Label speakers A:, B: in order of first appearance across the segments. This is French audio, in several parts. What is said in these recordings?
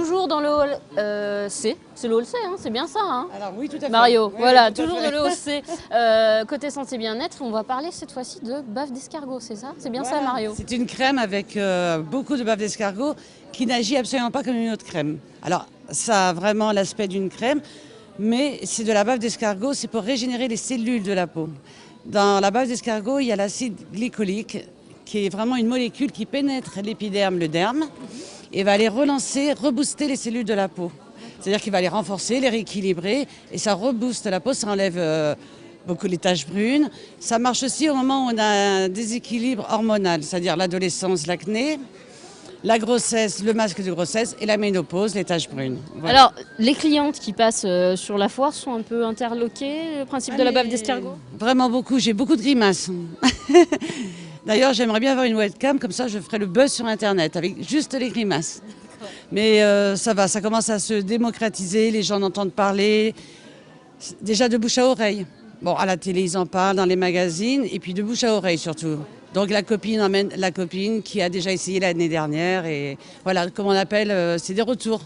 A: toujours dans le hall C. C'est le hall C, hein, c'est bien ça, hein?
B: Alors oui, tout à fait.
A: Mario,
B: Oui,
A: voilà,
B: oui, tout à
A: toujours
B: fait.
A: dans le hall C. Côté santé bien-être, on va parler cette fois-ci de bave d'escargot, c'est ça? C'est bien ça,
B: Voilà.
A: Mario?
B: C'est une crème avec beaucoup de bave d'escargot qui n'agit absolument pas comme une autre crème. Alors, ça a vraiment l'aspect d'une crème, mais c'est de la bave d'escargot, c'est pour régénérer les cellules de la peau. Dans la bave d'escargot, il y a l'acide glycolique, qui est vraiment une molécule qui pénètre l'épiderme, le derme, et va aller relancer, rebooster les cellules de la peau. C'est-à-dire qu'il va les renforcer, les rééquilibrer, et ça rebooste la peau, ça enlève beaucoup les taches brunes. Ça marche aussi au moment où on a un déséquilibre hormonal, c'est-à-dire l'adolescence, l'acné, la grossesse, le masque de grossesse, et la ménopause, les taches brunes. Voilà.
A: Alors, les clientes qui passent sur la foire sont un peu interloquées, le principe de la bave d'escargot?
B: Vraiment beaucoup, j'ai beaucoup de grimaces. D'ailleurs, j'aimerais bien avoir une webcam, comme ça je ferai le buzz sur Internet, avec juste les grimaces. Mais ça va, ça commence à se démocratiser, les gens en entendent parler, déjà de bouche à oreille. Bon, à la télé, ils en parlent, dans les magazines, et puis de bouche à oreille surtout. Donc la copine emmène la copine qui a déjà essayé l'année dernière, et voilà, comme on appelle, c'est des retours.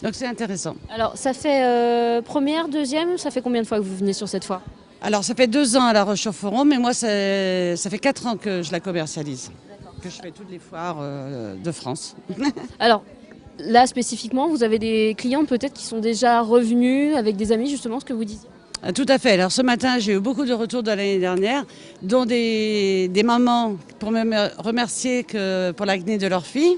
B: Donc c'est intéressant.
A: Alors, ça fait première, deuxième, ça fait combien de fois que vous venez sur cette foire?
B: Alors ça fait 2 ans à La Roche-sur-Foron, mais moi ça fait 4 ans que je la commercialise, que je fais toutes les foires de France.
A: Alors, là spécifiquement, vous avez des clients peut-être qui sont déjà revenus avec des amis, justement, ce que vous disiez?
B: Tout à fait. Alors ce matin, j'ai eu beaucoup de retours de l'année dernière, dont des mamans pour me remercier pour l'acné de leur fille,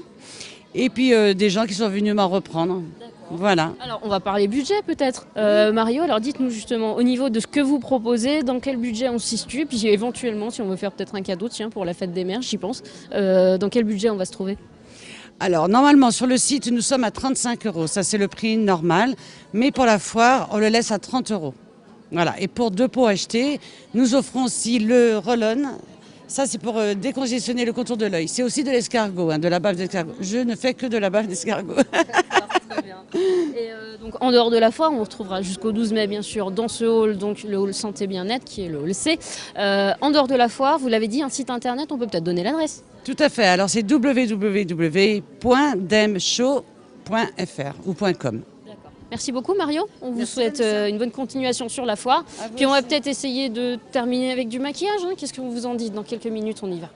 B: et puis des gens qui sont venus m'en reprendre. Voilà.
A: Alors, on va parler budget peut-être. Mario, alors dites-nous justement, au niveau de ce que vous proposez, dans quel budget on se situe, puis éventuellement, si on veut faire peut-être un cadeau, tiens, pour la fête des mères, j'y pense, dans quel budget on va se trouver?
B: Alors normalement sur le site, nous sommes à 35 €. Ça c'est le prix normal, mais pour la foire, on le laisse à 30 €. Voilà. Et pour 2 pots achetés, nous offrons aussi le roll-on. Ça, c'est pour décongestionner le contour de l'œil. C'est aussi de l'escargot, hein, de la bave d'escargot. Je ne fais que de la bave d'escargot.
A: Très bien. Et donc, en dehors de la foire, on retrouvera jusqu'au 12 mai, bien sûr, dans ce hall, donc le hall santé bien-être, qui est le hall C. En dehors de la foire, vous l'avez dit, un site internet, on peut peut-être donner l'adresse.
B: Tout à fait. Alors, c'est www.demshow.fr ou .com.
A: Merci beaucoup Mario, on vous souhaite une bonne continuation sur la foire.
B: À vous
A: Puis on va
B: aussi.
A: peut-être essayer de terminer avec du maquillage, hein. Qu'est-ce que vous en dites? Dans quelques minutes on y va.